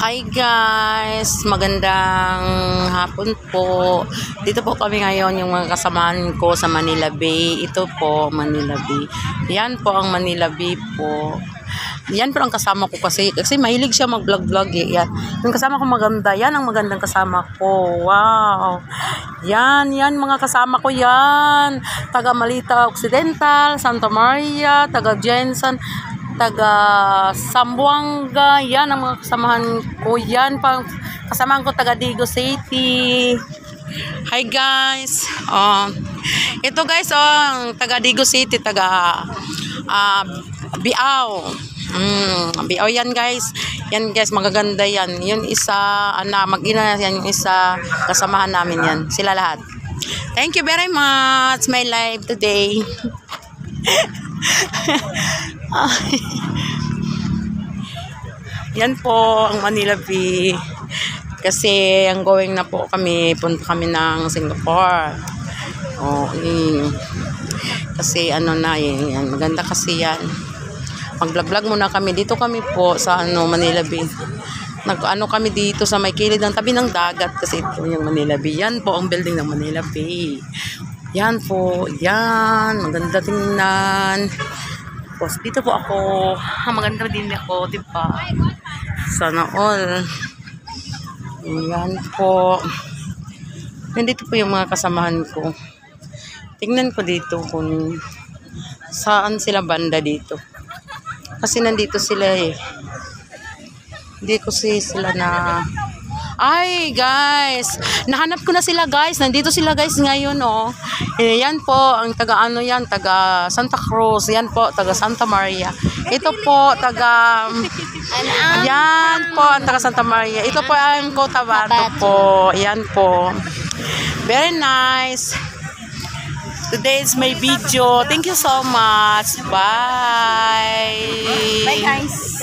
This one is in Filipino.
Hi guys, magandang hapon po. Dito po kami ngayon, yung mga kasamahan ko sa Manila Bay. Ito po, Manila Bay. Yan po ang Manila Bay po. Yan po ang kasama ko kasi mahilig siya mag-vlog-vlog eh. Yan. Yung kasama ko maganda. Yan ang magandang kasama ko. Wow. Yan mga kasama ko yan. Taga Malita Occidental, Santa Maria, taga Jensen, taga Zamboanga. Yan ang mga kasamahan ko. Yan pang kasamahan ko taga Digo City. Hi guys. Ito guys, ang taga Digo City, taga Biao. Biao yan guys. Yan guys, magaganda yan. Yung isa, mag-ina yan, yung isa kasamahan namin yan. Sila lahat. Thank you very much. My live today. Yan po ang Manila Bay. Kasi ang going na po kami, punta kami ng Singapore. Kasi yan, maganda kasi yan. Mag-vlog muna kami. Dito kami po sa Manila Bay. Nag-ano kami dito sa may kilid ng tabi ng dagat kasi ito yung Manila Bay. Yan po ang building ng Manila Bay. Yan po. Yan. Maganda tingnan. Tapos dito po ako. Maganda din ako. Diba? Sana all. Yan po. Nandito po yung mga kasamahan ko. Tingnan ko dito kung saan sila banda dito. Kasi nandito sila eh. Hindi ko sila na... Ay guys! Nahanap ko na sila guys. Nandito sila guys ngayon oh. Yan po ang taga yan. Taga Santa Cruz. Yan po taga Santa Maria. Ito po taga... Yan po ang taga Santa Maria. Ito po ang Cotabato po. Yan po. Very nice. Today is my video. Thank you so much. Bye. Bye guys.